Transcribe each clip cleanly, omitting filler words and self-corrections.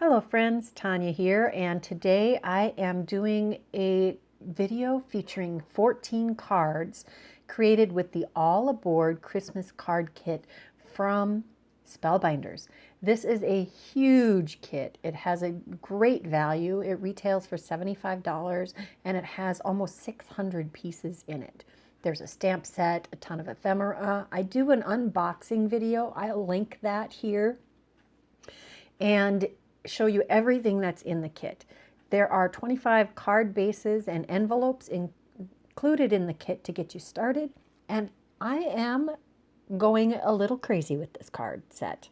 Hello friends, Tanya here, and today I am doing a video featuring 14 cards created with the All Aboard Christmas card kit from Spellbinders. This is a huge kit. It has a great value. It retails for $75 and it has almost 600 pieces in it. There's a stamp set, a ton of ephemera. I do an unboxing video. I'll link that here and show you everything that's in the kit. There are 25 card bases and envelopes included in the kit to get you started, and I am going a little crazy with this card set.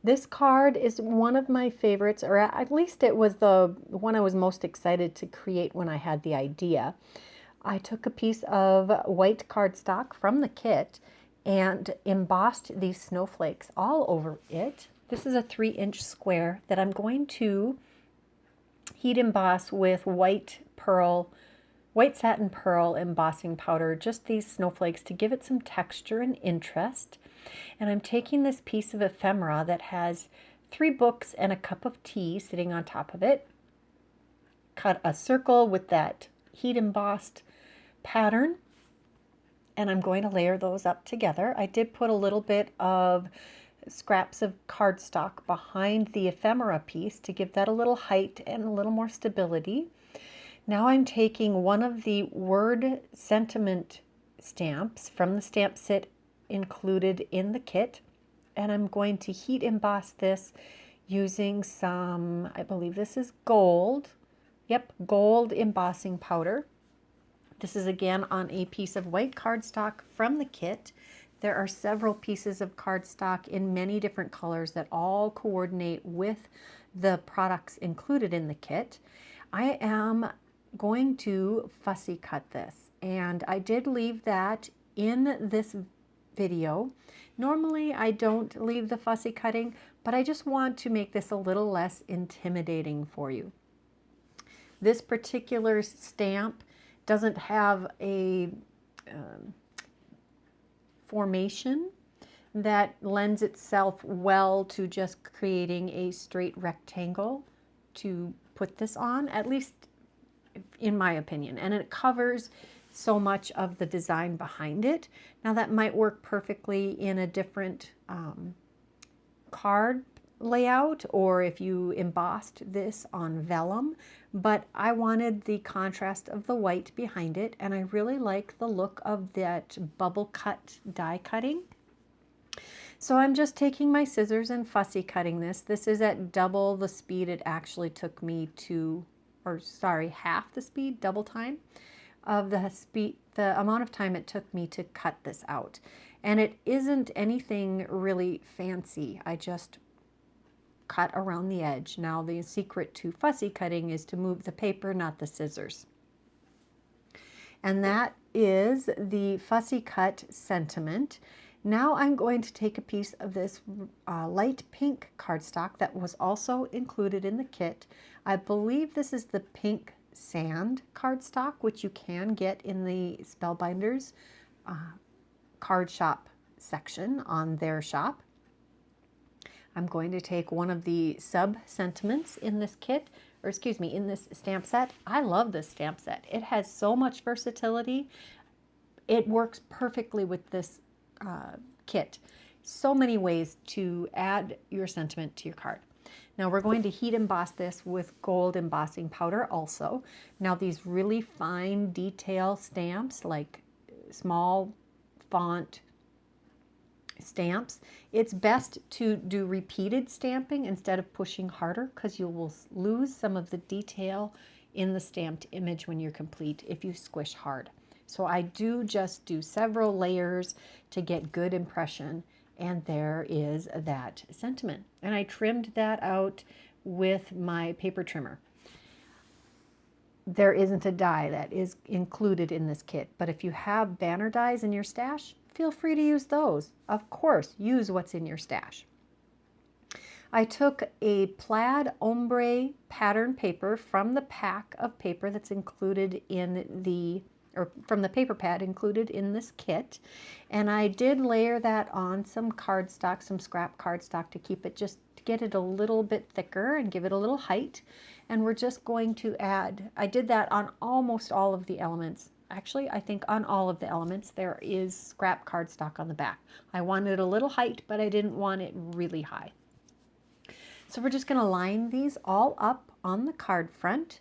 This card is one of my favorites, or at least it was the one I was most excited to create when I had the idea. I took a piece of white cardstock from the kit and embossed these snowflakes all over it. This is a 3-inch square that I'm going to heat emboss with white satin pearl embossing powder, just these snowflakes to give it some texture and interest. And I'm taking this piece of ephemera that has 3 books and a cup of tea sitting on top of it, cut a circle with that heat embossed pattern, and I'm going to layer those up together. I did put a little bit of scraps of cardstock behind the ephemera piece to give that a little height and a little more stability. Now I'm taking one of the word sentiment stamps from the stamp set included in the kit, and I'm going to heat emboss this using some, I believe this is gold. Yep, gold embossing powder. This is again on a piece of white cardstock from the kit. There are several pieces of cardstock in many different colors that all coordinate with the products included in the kit. I am going to fussy cut this, and I did leave that in this video. Normally I don't leave the fussy cutting, but I just want to make this a little less intimidating for you. This particular stamp doesn't have a formation that lends itself well to just creating a straight rectangle to put this on, at least in my opinion. And it covers so much of the design behind it. Now that might work perfectly in a different card layout, or if you embossed this on vellum, but I wanted the contrast of the white behind it, and I really like the look of that bubble cut die cutting. So I'm just taking my scissors and fussy cutting this. This is at double the speed it actually took me to, or sorry, half the speed, double time of the amount of time it took me to cut this out. And it isn't anything really fancy. I just cut around the edge. Now the secret to fussy cutting is to move the paper, not the scissors. And that is the fussy cut sentiment. Now I'm going to take a piece of this light pink cardstock that was also included in the kit. I believe this is the pink sand cardstock, which you can get in the Spellbinders card shop section on their shop. I'm going to take one of the sub sentiments in this kit, or excuse me, in this stamp set. I love this stamp set. It has so much versatility. It works perfectly with this kit. So many ways to add your sentiment to your card. Now we're going to heat emboss this with gold embossing powder also. Now these really fine detail stamps, like small font stamps, it's best to do repeated stamping instead of pushing harder, because you will lose some of the detail in the stamped image when you're complete if you squish hard. So I do just do several layers to get good impression, and there is that sentiment. And I trimmed that out with my paper trimmer. There isn't a die that is included in this kit, but if you have banner dies in your stash, feel free to use those. Of course, use what's in your stash. I took a plaid ombre pattern paper from the pack of paper that's included in the, or from the paper pad included in this kit, and I did layer that on some cardstock, some scrap cardstock, to to get it a little bit thicker and give it a little height. And we're just going to add, I did that on almost all of the elements. Actually, I think on all of the elements there is scrap cardstock on the back. I wanted a little height, but I didn't want it really high. So we're just going to line these all up on the card front.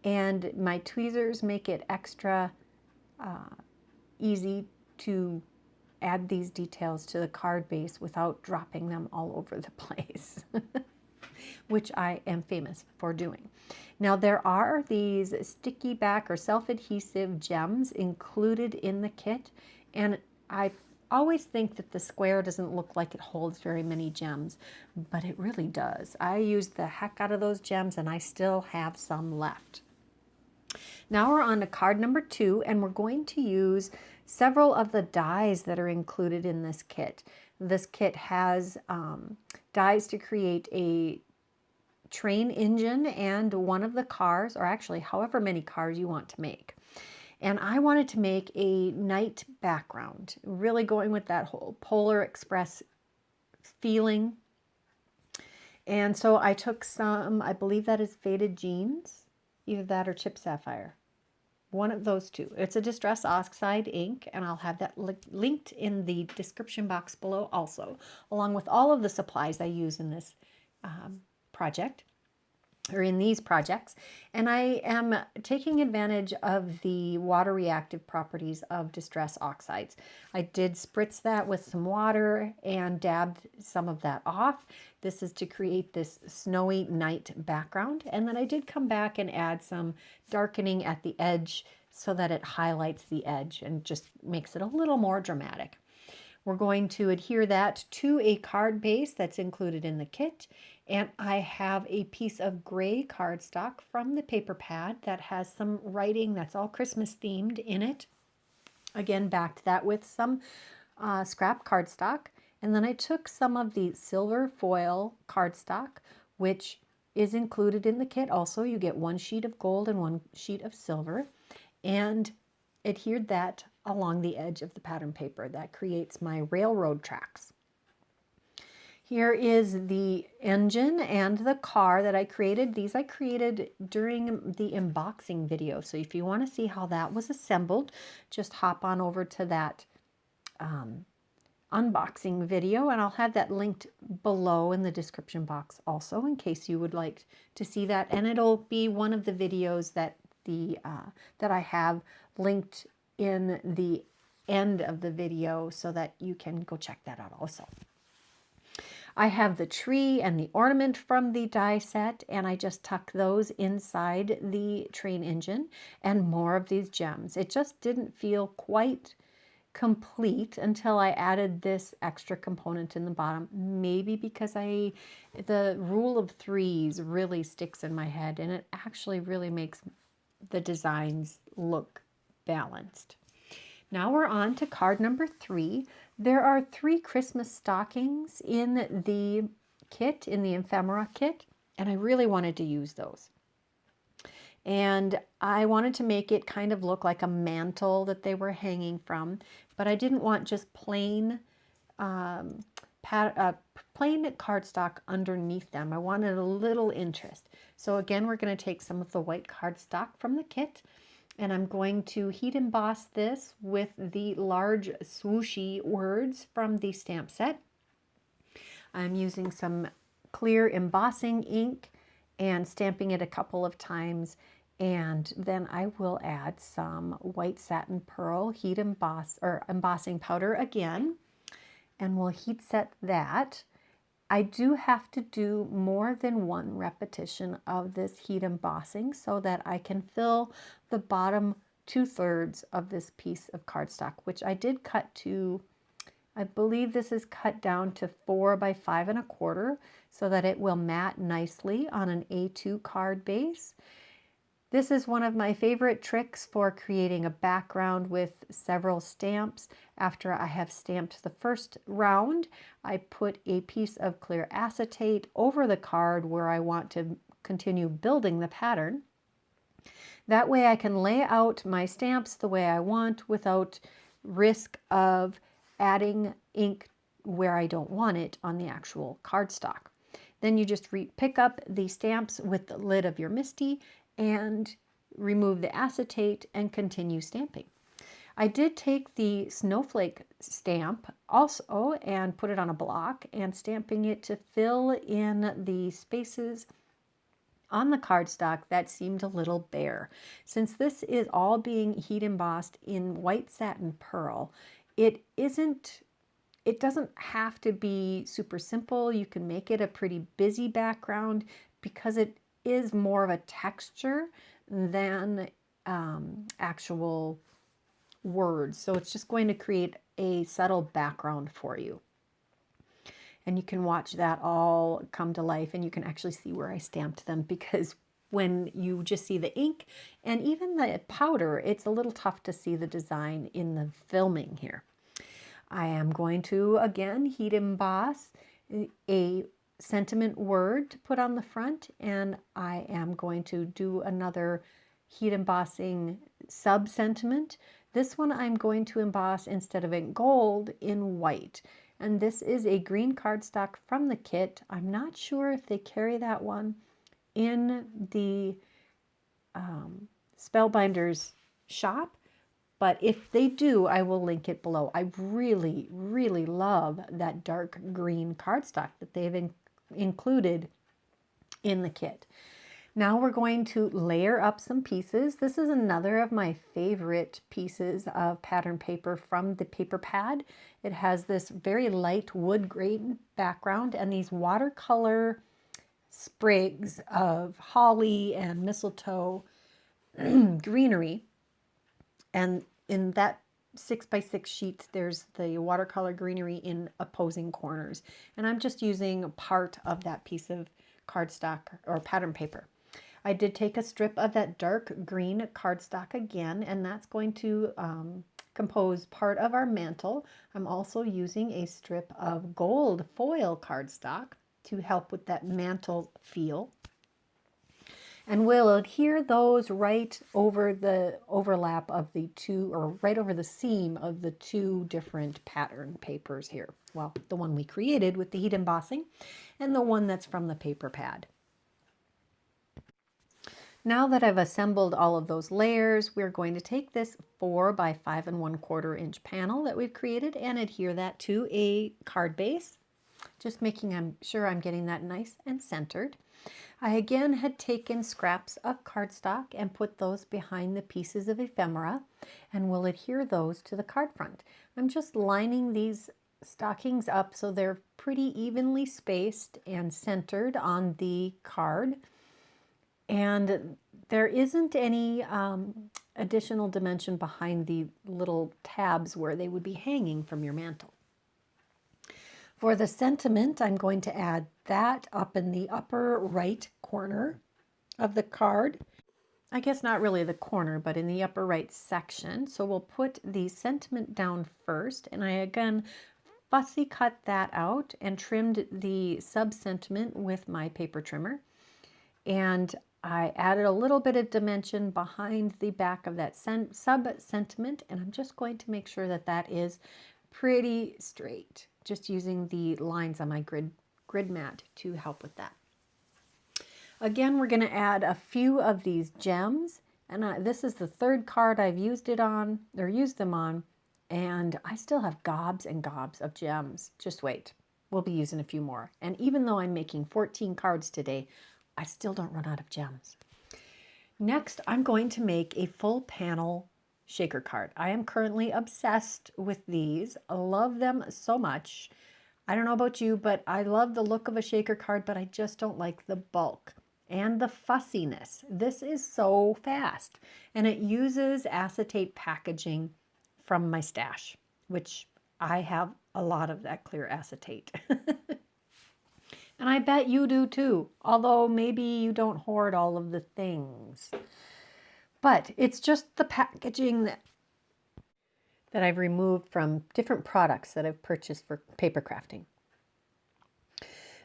And my tweezers make it extra easy to add these details to the card base without dropping them all over the place, which I am famous for doing. Now there are these sticky back or self-adhesive gems included in the kit, and I always think that the square doesn't look like it holds very many gems, but it really does. I used the heck out of those gems and I still have some left. Now we're on to card number 2, and we're going to use several of the dies that are included in this kit. This kit has dies to create a train engine and one of the cars, or actually however many cars you want to make. And I wanted to make a night background, really going with that whole Polar Express feeling. And so I took some, I believe that is Faded Jeans, either that or Chip Sapphire. One of those two. It's a Distress Oxide ink, and I'll have that linked in the description box below also, along with all of the supplies I use in this project, or in these projects. And I am taking advantage of the water reactive properties of Distress Oxides. I did spritz that with some water and dabbed some of that off. This is to create this snowy night background. And then I did come back and add some darkening at the edge so that it highlights the edge and just makes it a little more dramatic. We're going to adhere that to a card base that's included in the kit. And I have a piece of gray cardstock from the paper pad that has some writing that's all Christmas themed in it. Again, backed that with some scrap cardstock. And then I took some of the silver foil cardstock, which is included in the kit. Also, you get one sheet of gold and one sheet of silver, and adhered that along the edge of the pattern paper. That creates my railroad tracks. Here is the engine and the car that I created. These I created during the unboxing video. So if you want to see how that was assembled, just hop on over to that unboxing video, and I'll have that linked below in the description box also in case you would like to see that. And it'll be one of the videos that that I have linked in the end of the video so that you can go check that out also. I have the tree and the ornament from the die set, and I just tuck those inside the train engine, and more of these gems. It just didn't feel quite complete until I added this extra component in the bottom, maybe because the rule of threes really sticks in my head, and it actually really makes the designs look balanced. Now we're on to card number 3. There are 3 Christmas stockings in the kit, in the ephemera kit, and I really wanted to use those. And I wanted to make it kind of look like a mantle that they were hanging from, but I didn't want just plain cardstock underneath them. I wanted a little interest. So again, we're going to take some of the white cardstock from the kit, and I'm going to heat emboss this with the large swooshy words from the stamp set. I'm using some clear embossing ink and stamping it a couple of times, and then I will add some white satin pearl heat embossing powder again, and we'll heat set that. I do have to do more than one repetition of this heat embossing so that I can fill the bottom 2/3 of this piece of cardstock, which I did cut to, I believe this is cut down to 4 by 5 1/4 so that it will mat nicely on an A2 card base. This is one of my favorite tricks for creating a background with several stamps. After I have stamped the first round, I put a piece of clear acetate over the card where I want to continue building the pattern. That way I can lay out my stamps the way I want without risk of adding ink where I don't want it on the actual cardstock. Then you just pick up the stamps with the lid of your MISTI and remove the acetate and continue stamping. I did take the snowflake stamp also and put it on a block and stamping it to fill in the spaces on the cardstock that seemed a little bare. Since this is all being heat embossed in white satin pearl, it doesn't have to be super simple. You can make it a pretty busy background because it is more of a texture than actual words. So it's just going to create a subtle background for you. And you can watch that all come to life, and you can actually see where I stamped them, because when you just see the ink and even the powder, it's a little tough to see the design in the filming here. I am going to, again, heat emboss a sentiment word to put on the front, and I am going to do another heat embossing sub-sentiment. This one I'm going to emboss, instead of in gold, in white. And this is a green cardstock from the kit. I'm not sure if they carry that one in the Spellbinders shop, but if they do, I will link it below. I really, really love that dark green cardstock that they've included in the kit. Now we're going to layer up some pieces. This is another of my favorite pieces of pattern paper from the paper pad. It has this very light wood grain background and these watercolor sprigs of holly and mistletoe greenery. And in that 6x6 sheet, there's the watercolor greenery in opposing corners. And I'm just using part of that piece of cardstock or pattern paper. I did take a strip of that dark green cardstock again, and that's going to compose part of our mantle. I'm also using a strip of gold foil cardstock to help with that mantle feel. And we'll adhere those right over the overlap of the two, or right over the seam of the two different pattern papers here. Well, the one we created with the heat embossing and the one that's from the paper pad. Now that I've assembled all of those layers, we're going to take this 4 by 5 1/4 inch panel that we've created and adhere that to a card base, just making sure I'm getting that nice and centered. I again had taken scraps of cardstock and put those behind the pieces of ephemera, and we'll adhere those to the card front. I'm just lining these stockings up so they're pretty evenly spaced and centered on the card. And there isn't any additional dimension behind the little tabs where they would be hanging from your mantle. For the sentiment, I'm going to add that up in the upper right corner of the card. I guess not really the corner, but in the upper right section. So we'll put the sentiment down first, and I again fussy cut that out and trimmed the sub-sentiment with my paper trimmer. And I added a little bit of dimension behind the back of that sub-sentiment, and I'm just going to make sure that that is pretty straight, just using the lines on my grid mat to help with that. Again, we're going to add a few of these gems, and this is the third card I've used them on, and I still have gobs and gobs of gems. Just wait, we'll be using a few more. And even though I'm making 14 cards today, I still don't run out of gems. Next, I'm going to make a full panel shaker card. I am currently obsessed with these. I love them so much. I don't know about you, but I love the look of a shaker card, but I just don't like the bulk and the fussiness. This is so fast, and it uses acetate packaging from my stash, which I have a lot of that clear acetate. And I bet you do too, although maybe you don't hoard all of the things. But it's just the packaging that I've removed from different products that I've purchased for paper crafting.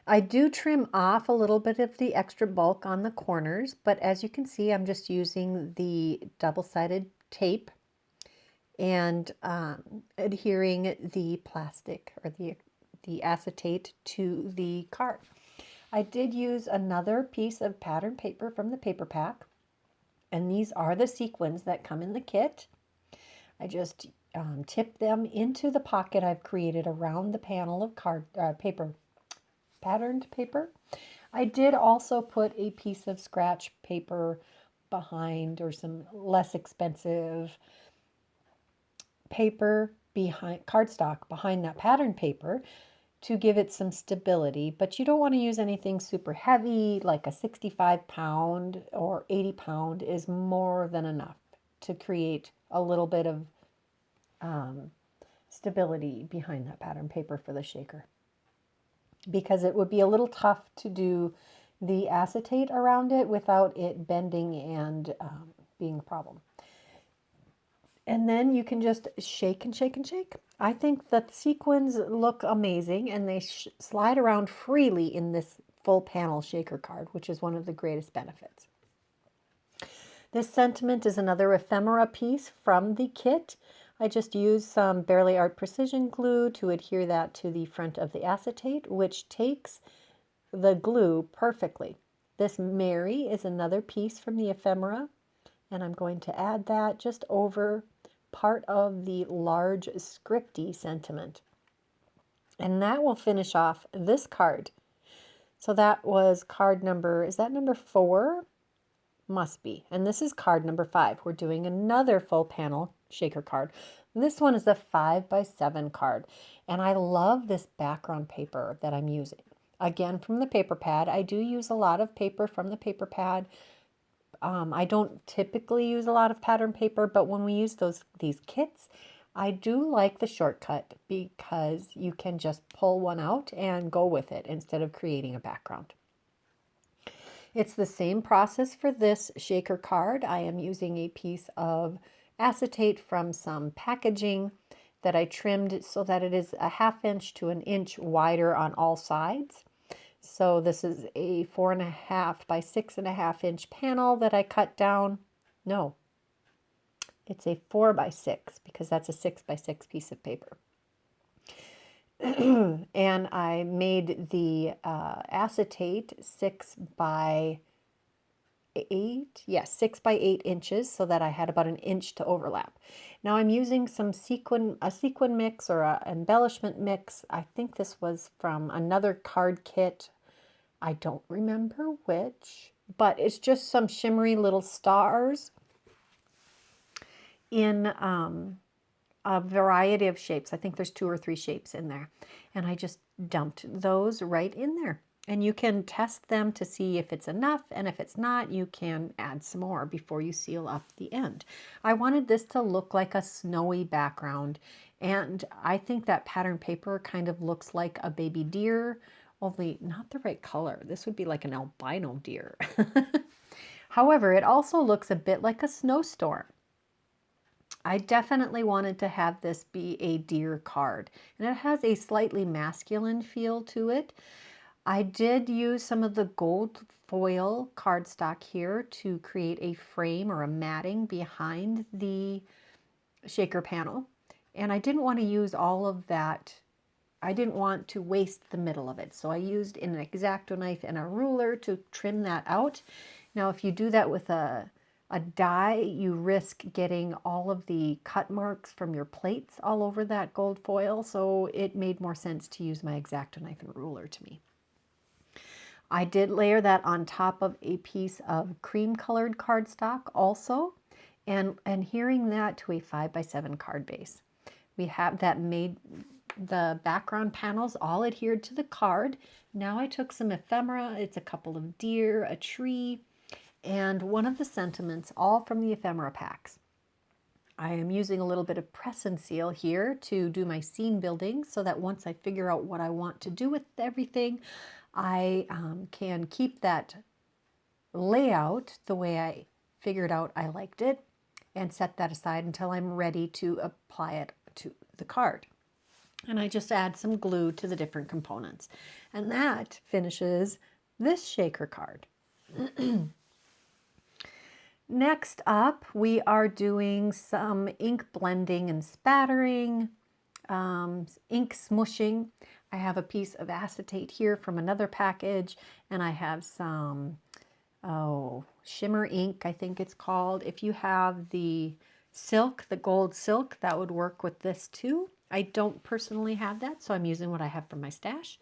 I do trim off a little bit of the extra bulk on the corners, but as you can see, I'm just using the double-sided tape and adhering the plastic or the the acetate to the card. I did use another piece of pattern paper from the paper pack, and these are the sequins that come in the kit. I just tip them into the pocket I've created around the panel of patterned paper. I did also put a piece of scratch paper behind, or some less expensive paper behind, cardstock behind that pattern paper to give it some stability. But you don't want to use anything super heavy, like a 65-pound or 80-pound is more than enough to create a little bit of stability behind that pattern paper for the shaker, because it would be a little tough to do the acetate around it without it bending and being a problem. And then you can just shake and shake and shake. I think that the sequins look amazing, and they slide around freely in this full panel shaker card, which is one of the greatest benefits. This sentiment is another ephemera piece from the kit. I just used some Bearly Art Precision glue to adhere that to the front of the acetate, which takes the glue perfectly. This Mary is another piece from the ephemera, and I'm going to add that just over part of the large scripty sentiment. And that will finish off this card. So that was card number, is that number 4? Must be. And this is card number 5. We're doing another full panel shaker card. This one is a 5x7 card. And I love this background paper that I'm using. Again, from the paper pad. I do use a lot of paper from the paper pad. I don't typically use a lot of pattern paper, but when we use these kits, I do like the shortcut, because you can just pull one out and go with it instead of creating a background. It's the same process for this shaker card. I am using a piece of acetate from some packaging that I trimmed so that it is a 1/2 inch to 1 inch wider on all sides. So this is a 4.5 by 6.5 inch panel that I cut down. No, it's a 4 by 6, because that's a 6 by 6 piece of paper. And I made the acetate 6 by 8, yes, 6 by 8 inches, so that I had about 1 inch to overlap. Now I'm using some a sequin mix, or an embellishment mix. I think this was from another card kit. I don't remember which, but it's just some shimmery little stars in a variety of shapes. I think there's 2 or 3 shapes in there. And I just dumped those right in there. And you can test them to see if it's enough, and if it's not, you can add some more before you seal up the end. I wanted this to look like a snowy background, and I think that pattern paper kind of looks like a baby deer, only not the right color. This would be like an albino deer. However, it also looks a bit like a snowstorm. I definitely wanted to have this be a deer card, and it has a slightly masculine feel to it. I did use some of the gold foil cardstock here to create a frame or a matting behind the shaker panel, and I didn't want to use all of that. I didn't want to waste the middle of it, so I used an X-Acto knife and a ruler to trim that out. Now, if you do that with a die, you risk getting all of the cut marks from your plates all over that gold foil, so it made more sense to use my X-Acto knife and ruler to me. I did layer that on top of a piece of cream colored cardstock also, and adhering that to a 5x7 card base. We have that made the background panels all adhered to the card. Now I took some ephemera, it's a couple of deer, a tree, and one of the sentiments, all from the ephemera packs. I am using a little bit of press and seal here to do my scene building, so that once I figure out what I want to do with everything, I can keep that layout the way I figured out I liked it, and set that aside until I'm ready to apply it to the card. And I just add some glue to the different components. And that finishes this shaker card. Next up, we are doing some ink blending and spattering. ink smushing. I have a piece of acetate here from another package, and I have some, shimmer ink, I think it's called. If you have the silk, the gold silk, that would work with this too. I don't personally have that, so I'm using what I have from my stash.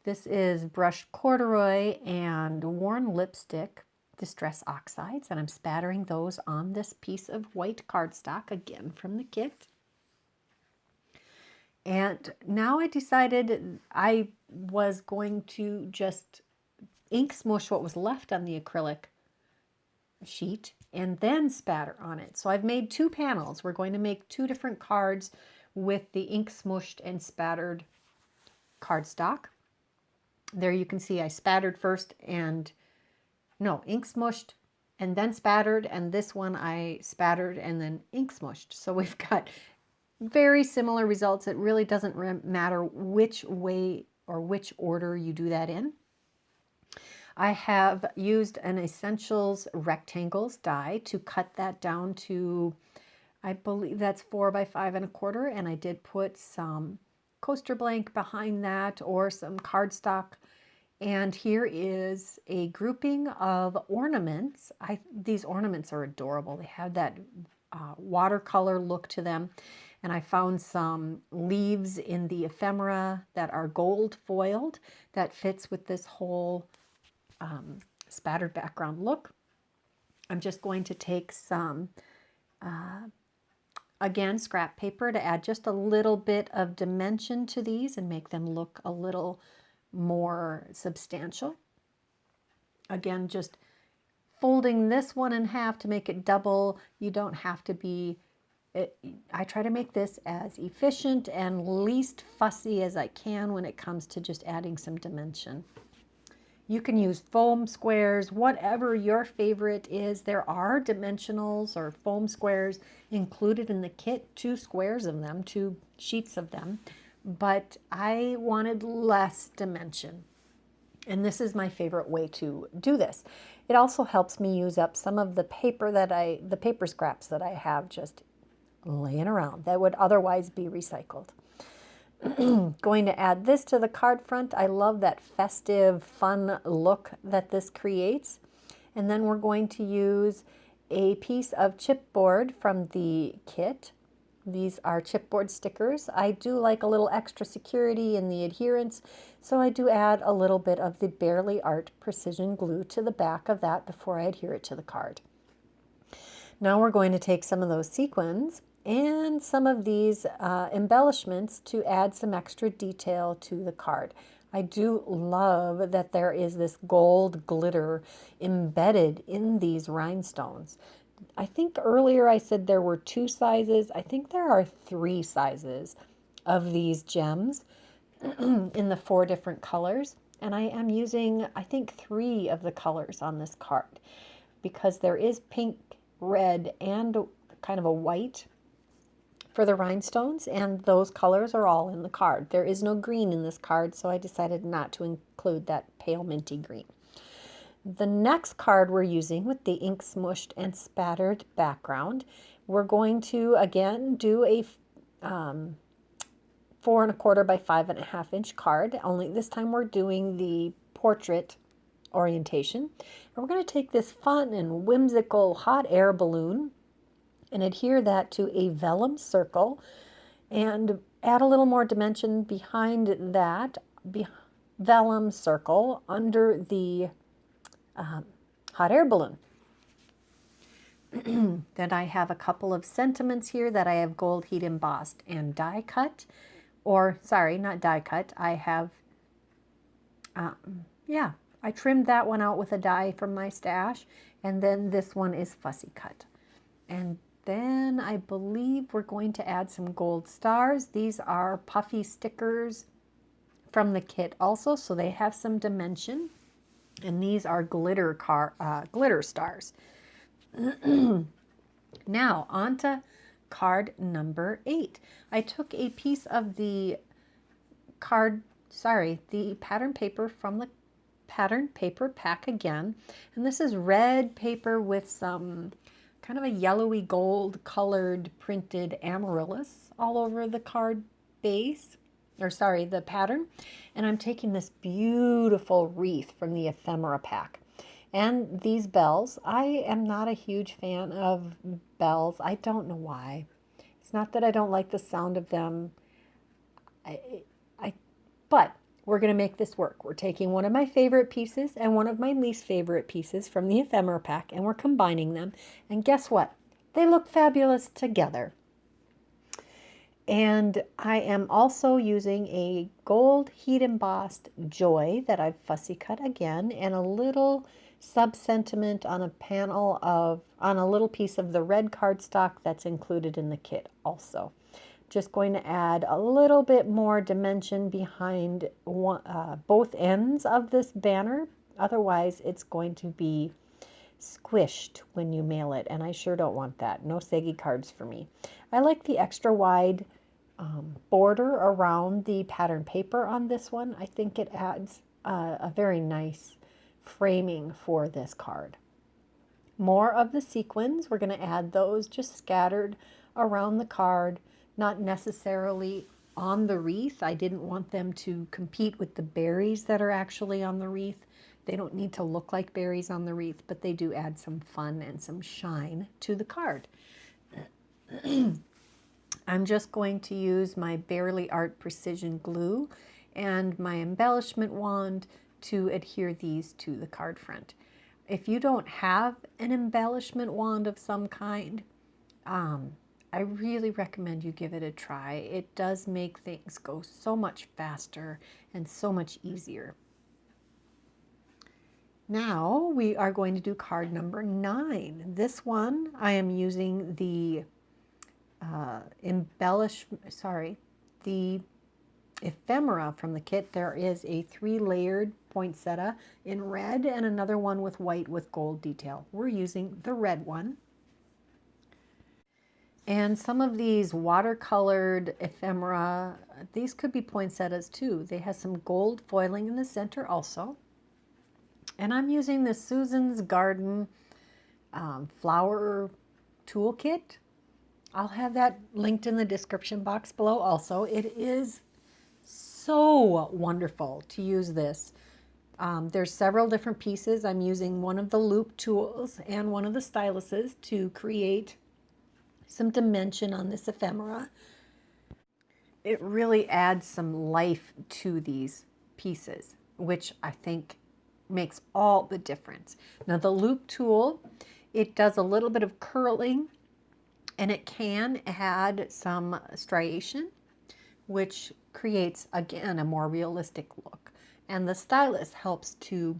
This is brushed corduroy and worn lipstick distress oxides, and I'm spattering those on this piece of white cardstock, again from the kit. And now I decided I was going to just ink smush what was left on the acrylic sheet and then spatter on it. So I've made two panels. We're going to make two different cards with the ink smushed and spattered cardstock. There you can see I spattered first and, no, ink smushed and then spattered, and this one I spattered and then ink smushed. So we've got very similar results. It really doesn't matter which way or which order you do that in. I have used an Essentials Rectangles die to cut that down to, I believe that's 4 by 5 1/4, and I did put some coaster blank behind that or some cardstock. And here is a grouping of ornaments. These ornaments are adorable. They have that watercolor look to them. And I found some leaves in the ephemera that are gold foiled that fits with this whole spattered background look. I'm just going to take some, again, scrap paper to add just a little bit of dimension to these and make them look a little more substantial. Again, just folding this one in half to make it double. You don't have to be, I try to make this as efficient and least fussy as I can when it comes to just adding some dimension. You can use foam squares, whatever your favorite is. There are dimensionals or foam squares included in the kit, 2 squares of them, 2 sheets of them, but I wanted less dimension. And this is my favorite way to do this. It also helps me use up some of the paper the paper scraps that I have just laying around that would otherwise be recycled. Going to add this to the card front. I love that festive, fun look that this creates. And then we're going to use a piece of chipboard from the kit. These are chipboard stickers. I do like a little extra security in the adherence, so I do add a little bit of the Barely Art precision glue to the back of that before I adhere it to the card. Now we're going to take some of those sequins and some of these embellishments to add some extra detail to the card. I do love that there is this gold glitter embedded in these rhinestones. I think earlier I said there were 2 sizes. I think there are 3 sizes of these gems in the 4 different colors. And I am using, I think, 3 of the colors on this card because there is pink, red, and kind of a white for the rhinestones, and those colors are all in the card. There is no green in this card, so I decided not to include that pale minty green. The next card we're using with the ink smushed and spattered background, we're going to again do a 4 1/4 by 5 1/2 inch card, only this time we're doing the portrait orientation. And we're going to take this fun and whimsical hot air balloon and adhere that to a vellum circle and add a little more dimension behind that vellum circle under the hot air balloon. Then I have a couple of sentiments here that I have gold heat embossed and die cut, or sorry, not die cut. I have, I trimmed that one out with a die from my stash, and then this one is fussy cut. And then I believe we're going to add some gold stars. These are puffy stickers from the kit also, so they have some dimension. And these are glitter stars. Now, on to card number 8. I took a piece of the the pattern paper from the pattern paper pack again. And this is red paper with some kind of a yellowy gold colored printed amaryllis all over the card base, or sorry, the pattern, and I'm taking this beautiful wreath from the ephemera pack. And these bells, I am not a huge fan of bells. I don't know why. It's not that I don't like the sound of them. But we're going to make this work. We're taking one of my favorite pieces and one of my least favorite pieces from the ephemera pack, and we're combining them. And guess what? They look fabulous together. And I am also using a gold heat embossed Joy that I've fussy cut again, and a little sub-sentiment on a panel of, on a little piece of the red cardstock that's included in the kit also. Just going to add a little bit more dimension behind both ends of this banner. Otherwise, it's going to be squished when you mail it, and I sure don't want that. No saggy cards for me. I like the extra wide border around the pattern paper on this one. I think it adds a very nice framing for this card. More of the sequins, we're going to add those just scattered around the card, not necessarily on the wreath. I didn't want them to compete with the berries that are actually on the wreath. They don't need to look like berries on the wreath, but they do add some fun and some shine to the card. I'm just going to use my Barely Art Precision Glue and my embellishment wand to adhere these to the card front. If you don't have an embellishment wand of some kind, I really recommend you give it a try. It does make things go so much faster and so much easier. Now we are going to do card number 9. This one I am using the the ephemera from the kit. There is a 3-layered poinsettia in red and another one with white with gold detail. We're using the red one. And some of these watercolored ephemera, these could be poinsettias too. They have some gold foiling in the center also. And I'm using the Susan's Garden flower toolkit. I'll have that linked in the description box below also. It is so wonderful to use this. There's several different pieces. I'm using one of the loop tools and one of the styluses to create some dimension on this ephemera. It really adds some life to these pieces, which I think makes all the difference. Now the loop tool, it does a little bit of curling and it can add some striation, which creates, again, a more realistic look. And the stylus helps to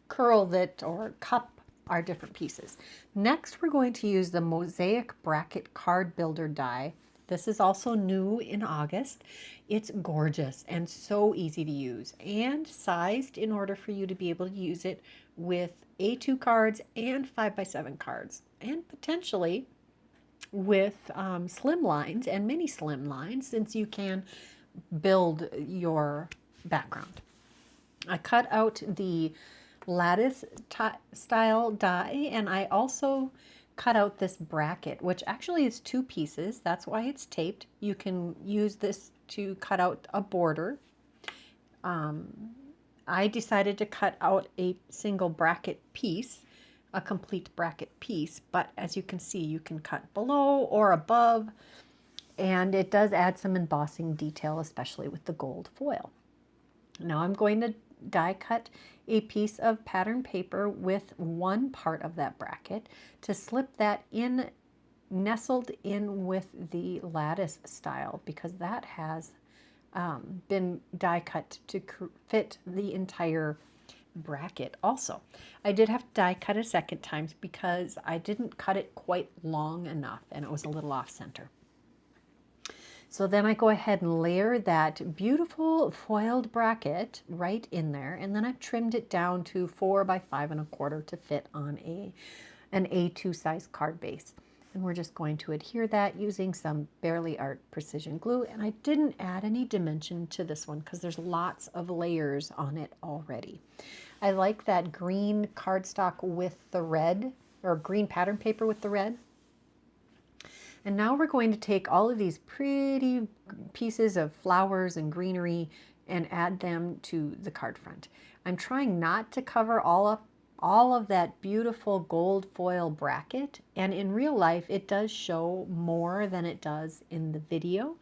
curl that or cup our different pieces. Next, we're going to use the Mosaic Bracket Card Builder die. This is also new in August. It's gorgeous and so easy to use and sized in order for you to be able to use it with A2 cards and 5x7 cards, and potentially with slim lines and mini slim lines, since you can build your background. I cut out the lattice style die, and I also cut out this bracket, which actually is 2 pieces. That's why it's taped. You can use this to cut out a border. I decided to cut out a single bracket piece, a complete bracket piece, but as you can see, you can cut below or above, and it does add some embossing detail, especially with the gold foil. Now I'm going to die cut a piece of pattern paper with one part of that bracket to slip that in, nestled in with the lattice style, because that has been die cut to fit the entire bracket also. I did have to die cut a second time because I didn't cut it quite long enough and it was a little off center. So then I go ahead and layer that beautiful foiled bracket right in there, and then I've trimmed it down to 4 by 5 1/4 to fit on an A2 size card base. And we're just going to adhere that using some Barely Art Precision Glue. And I didn't add any dimension to this one because there's lots of layers on it already. I like that green cardstock with the red, or green pattern paper with the red. And now we're going to take all of these pretty pieces of flowers and greenery and add them to the card front. I'm trying not to cover all of that beautiful gold foil bracket, and in real life it does show more than it does in the video.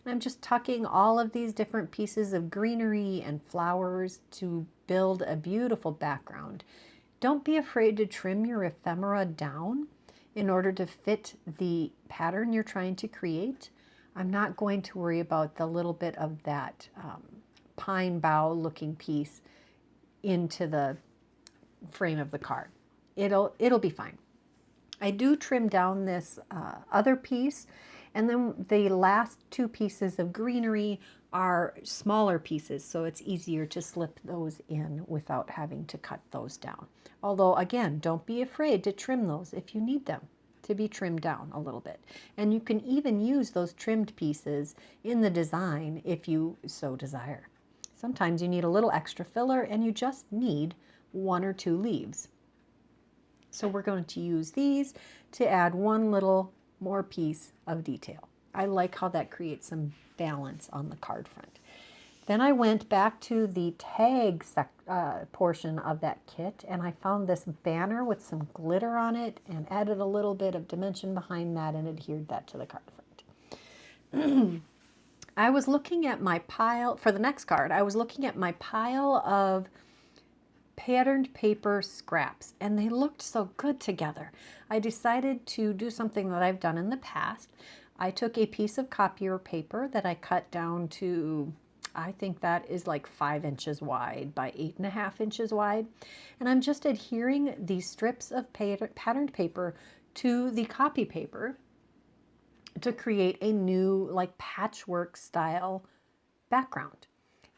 And I'm just tucking all of these different pieces of greenery and flowers to build a beautiful background. Don't be afraid to trim your ephemera down in order to fit the pattern you're trying to create. I'm not going to worry about the little bit of that pine bough looking piece into the frame of the card. It'll be fine. I do trim down this other piece, and then the last two pieces of greenery are smaller pieces, so it's easier to slip those in without having to cut those down. Although, again, don't be afraid to trim those if you need them to be trimmed down a little bit. And you can even use those trimmed pieces in the design if you so desire. Sometimes you need a little extra filler and you just need 1 or 2 leaves. So we're going to use these to add one little more piece of detail. I like how that creates some balance on the card front. Then I went back to the tag portion of that kit, and I found this banner with some glitter on it and added a little bit of dimension behind that and adhered that to the card front. I was looking at my pile, for the next card, I was looking at my pile of patterned paper scraps, and they looked so good together. I decided to do something that I've done in the past. I took a piece of copier paper that I cut down to, I think that is like 5 inches wide by 8.5 inches wide. And I'm just adhering these strips of patterned paper to the copy paper to create a new like patchwork style background.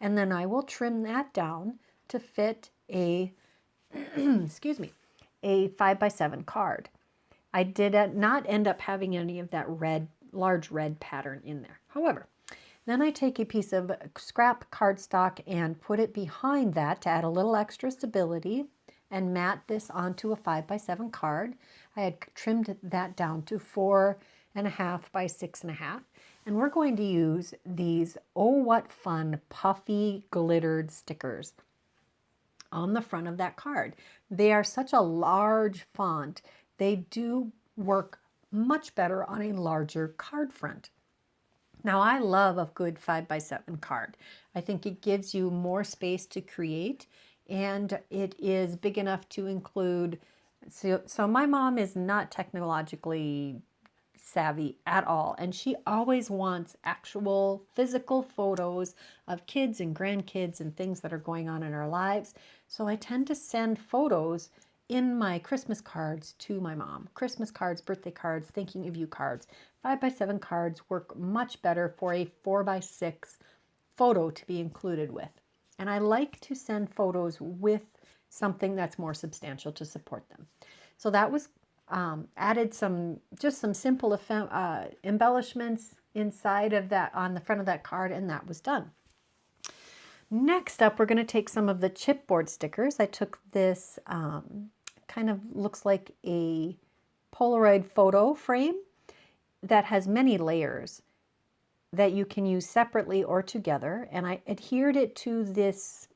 And then I will trim that down to fit a, excuse me, a 5x7 card. I did not end up having any of that large red pattern in there. However, then I take a piece of scrap cardstock and put it behind that to add a little extra stability and mat this onto a 5x7 card. I had trimmed that down to 4.5 by 6.5. And we're going to use these Oh What Fun puffy glittered stickers on the front of that card. They are such a large font. They do work much better on a larger card front. Now, I love a good 5x7 card. I think it gives you more space to create, and it is big enough to include. So my mom is not technologically savvy at all, and she always wants actual physical photos of kids and grandkids and things that are going on in our lives. So I tend to send photos in my Christmas cards to my mom. Christmas cards, birthday cards, thinking of you cards. 5x7 cards work much better for a 4x6 photo to be included with. And I like to send photos with something that's more substantial to support them. So that was added some simple embellishments inside of that on the front of that card, and that was done. Next up, we're going to take some of the chipboard stickers. I took this kind of looks like a Polaroid photo frame that has many layers that you can use separately or together, and I adhered it to this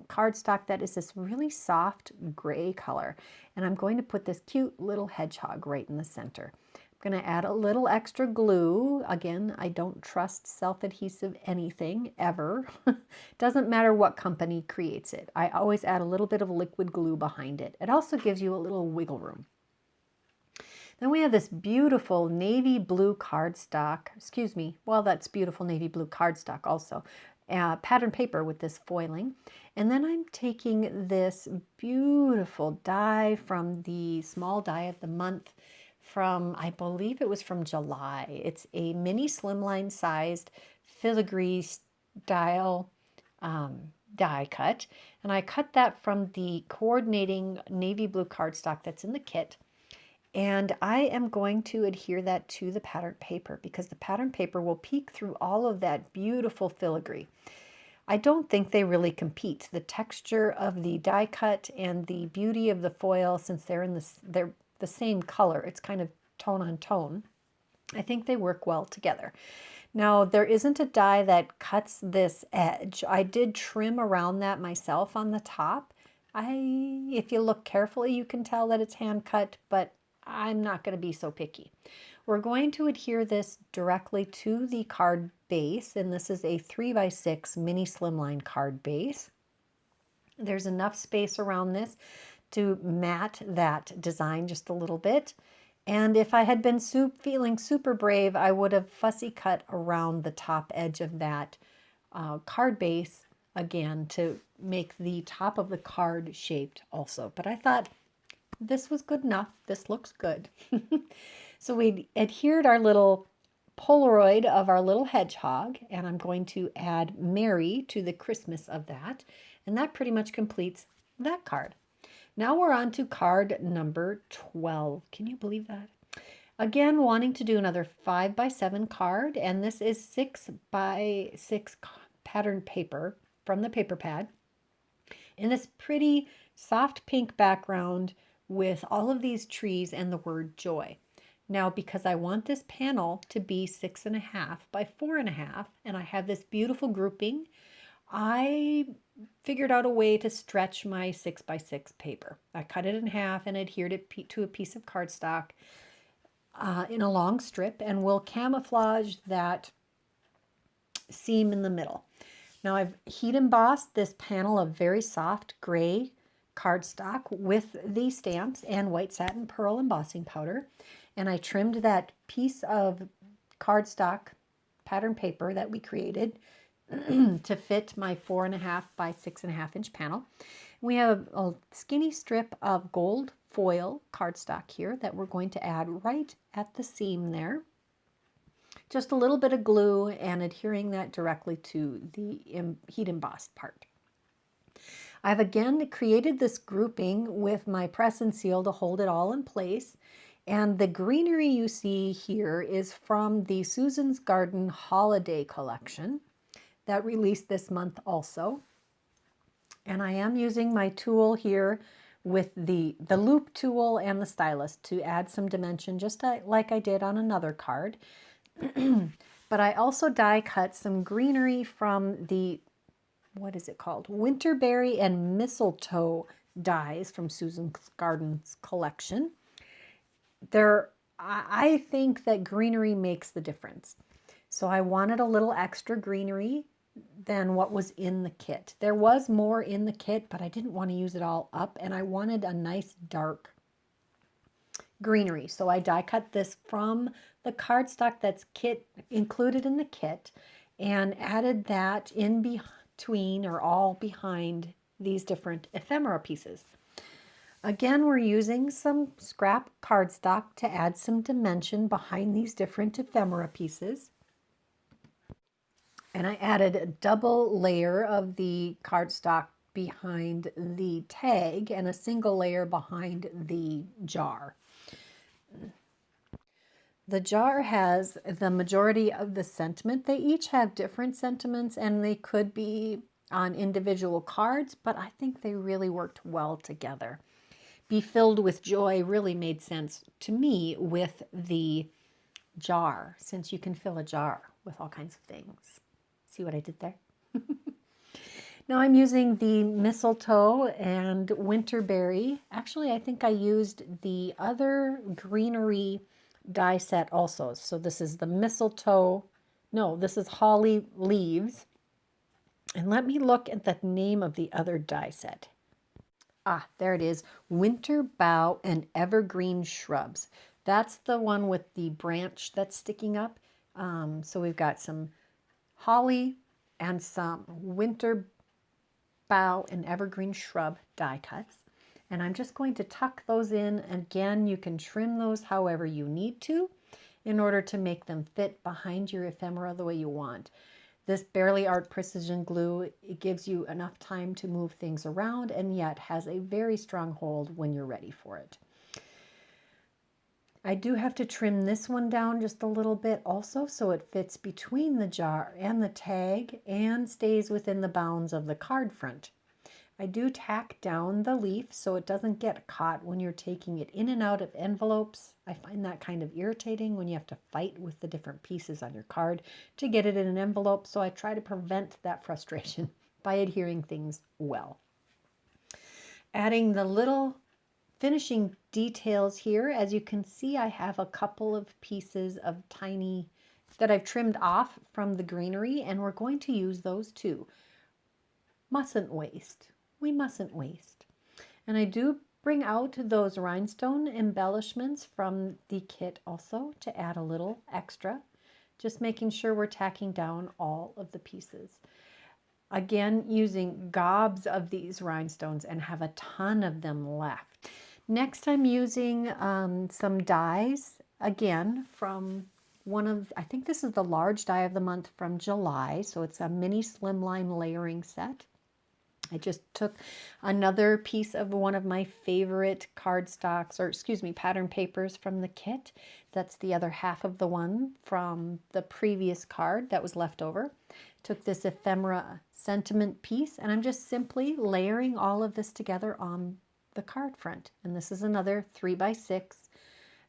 cardstock that is this really soft gray color, and I'm going to put this cute little hedgehog right in the center. I'm going to add a little extra glue. Again, I don't trust self-adhesive anything ever. Doesn't matter what company creates it. I always add a little bit of liquid glue behind it. It also gives you a little wiggle room. Then we have this beautiful navy blue cardstock. Excuse me. Well, that's beautiful navy blue cardstock also. Pattern paper with this foiling. And then I'm taking this beautiful die from the small die of the month from, I believe it was from July. It's a mini slimline sized filigree style die cut. And I cut that from the coordinating navy blue cardstock that's in the kit. And I am going to adhere that to the pattern paper because the pattern paper will peek through all of that beautiful filigree. I don't think they really compete. The texture of the die cut and the beauty of the foil, since they're the same color, it's kind of tone on tone. I think they work well together. Now, there isn't a die that cuts this edge. I did trim around that myself on the top. If you look carefully, you can tell that it's hand cut, but I'm not going to be so picky. We're going to adhere this directly to the card base, and this is a 3x6 mini slimline card base. There's enough space around this to mat that design just a little bit. And if I had been feeling super brave, I would have fussy cut around the top edge of that card base again to make the top of the card shaped also. But I thought this was good enough. This looks good. So we adhered our little Polaroid of our little hedgehog, and I'm going to add Mary to the Christmas of that. And that pretty much completes that card. Now we're on to card number 12. Can you believe that? Again, wanting to do another 5x7 card, and this is 6x6 pattern paper from the paper pad in this pretty soft pink background with all of these trees and the word joy. Now, because I want this panel to be 6.5 by 4.5, and I have this beautiful grouping, I figured out a way to stretch my 6x6 paper. I cut it in half and adhered it to a piece of cardstock in a long strip, and we'll camouflage that seam in the middle. Now I've heat embossed this panel of very soft gray cardstock with these stamps and white satin pearl embossing powder, and I trimmed that piece of cardstock pattern paper that we created to fit my 4.5 by 6.5 inch panel. We have a skinny strip of gold foil cardstock here that we're going to add right at the seam there. Just a little bit of glue and adhering that directly to the heat embossed part. I've again created this grouping with my press and seal to hold it all in place. And the greenery you see here is from the Susan's Garden Holiday Collection that released this month also. And I am using my tool here with the loop tool and the stylus to add some dimension, just like I did on another card. But I also die cut some greenery from the, what is it called? Winterberry and Mistletoe dies from Susan's Garden's collection. I think that greenery makes the difference. So I wanted a little extra greenery than what was in the kit. There was more in the kit, but I didn't want to use it all up, and I wanted a nice dark greenery. So I die cut this from the cardstock that's included in the kit and added that in between or all behind these different ephemera pieces. Again, we're using some scrap cardstock to add some dimension behind these different ephemera pieces. And I added a double layer of the cardstock behind the tag and a single layer behind the jar. The jar has the majority of the sentiment. They each have different sentiments and they could be on individual cards, but I think they really worked well together. Be filled with joy really made sense to me with the jar, since you can fill a jar with all kinds of things. See what I did there? Now I'm using the Mistletoe and Winterberry. Actually, I think I used the other greenery die set also. So this is the Mistletoe. No, this is Holly Leaves. And let me look at the name of the other die set. Ah, there it is. Winter Bough and Evergreen Shrubs. That's the one with the branch that's sticking up. So we've got some holly and some winter bough and evergreen shrub die cuts. And I'm just going to tuck those in. Again, you can trim those however you need to in order to make them fit behind your ephemera the way you want. This Barely Art Precision Glue, it gives you enough time to move things around and yet has a very strong hold when you're ready for it. I do have to trim this one down just a little bit also so it fits between the jar and the tag and stays within the bounds of the card front. I do tack down the leaf so it doesn't get caught when you're taking it in and out of envelopes. I find that kind of irritating when you have to fight with the different pieces on your card to get it in an envelope, so I try to prevent that frustration by adhering things well. Adding the little finishing details here, as you can see, I have a couple of pieces of tiny that I've trimmed off from the greenery, and we're going to use those too. Mustn't waste. We mustn't waste. And I do bring out those rhinestone embellishments from the kit also to add a little extra, just making sure we're tacking down all of the pieces. Again, using gobs of these rhinestones and have a ton of them left. Next, I'm using some dies, again, from one of, I think this is the large die of the month from July, so it's a mini slimline layering set. I just took another piece of one of my favorite cardstocks, or excuse me, pattern papers from the kit. That's the other half of the one from the previous card that was left over. Took this ephemera sentiment piece, and I'm just simply layering all of this together on the card front. And this is another 3x6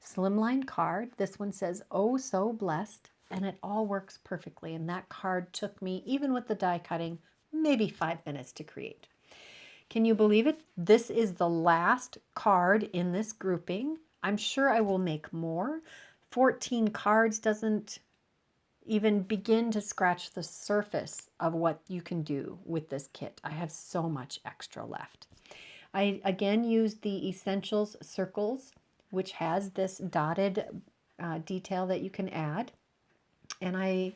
slimline card. This one says, "Oh, so blessed," and it all works perfectly. And that card took me, even with the die cutting, maybe 5 minutes to create. Can you believe it? This is the last card in this grouping. I'm sure I will make more. 14 cards doesn't even begin to scratch the surface of what you can do with this kit. I have so much extra left. I again used the Essentials Circles, which has this dotted detail that you can add. And I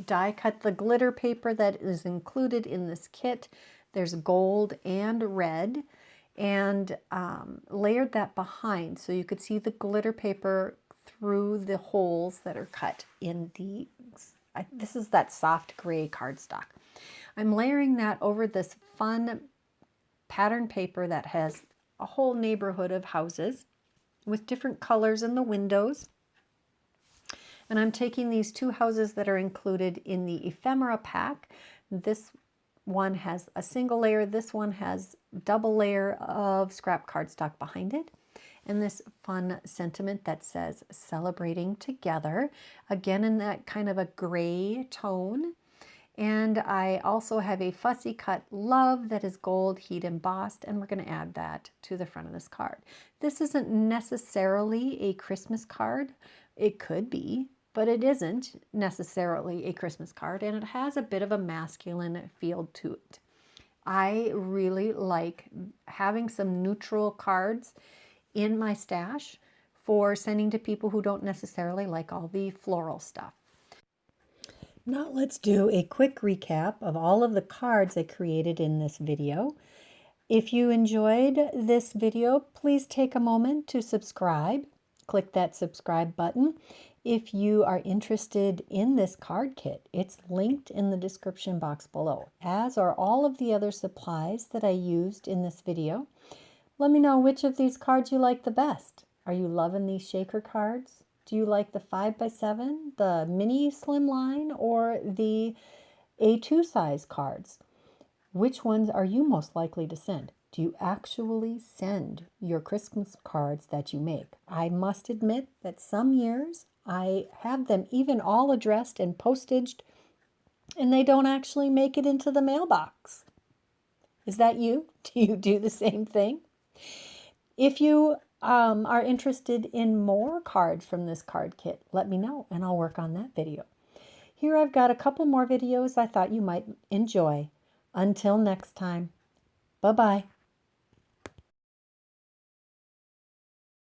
die cut the glitter paper that is included in this kit. There's gold and red, and layered that behind so you could see the glitter paper through the holes that are cut in the, this is that soft gray cardstock. I'm layering that over this fun pattern paper that has a whole neighborhood of houses with different colors in the windows. And I'm taking these two houses that are included in the ephemera pack. This one has a single layer. This one has double layer of scrap cardstock behind it. And this fun sentiment that says "Celebrating Together," again in that kind of a gray tone. And I also have a fussy cut love that is gold heat embossed, and we're going to add that to the front of this card. This isn't necessarily a Christmas card. It could be, but it isn't necessarily a Christmas card, and it has a bit of a masculine feel to it. I really like having some neutral cards in my stash for sending to people who don't necessarily like all the floral stuff. Now let's do a quick recap of all of the cards I created in this video. If you enjoyed this video, please take a moment to subscribe. Click that subscribe button. If you are interested in this card kit, it's linked in the description box below, as are all of the other supplies that I used in this video. Let me know which of these cards you like the best. Are you loving these shaker cards? Do you like the 5x7, the mini slimline, or the A2 size cards? Which ones are you most likely to send? Do you actually send your Christmas cards that you make? I must admit that some years I have them even all addressed and postaged, and they don't actually make it into the mailbox. Is that you? Do you do the same thing? If you are interested in more cards from this card kit, let me know and I'll work on that video. Here I've got a couple more videos I thought you might enjoy. Until next time, bye-bye.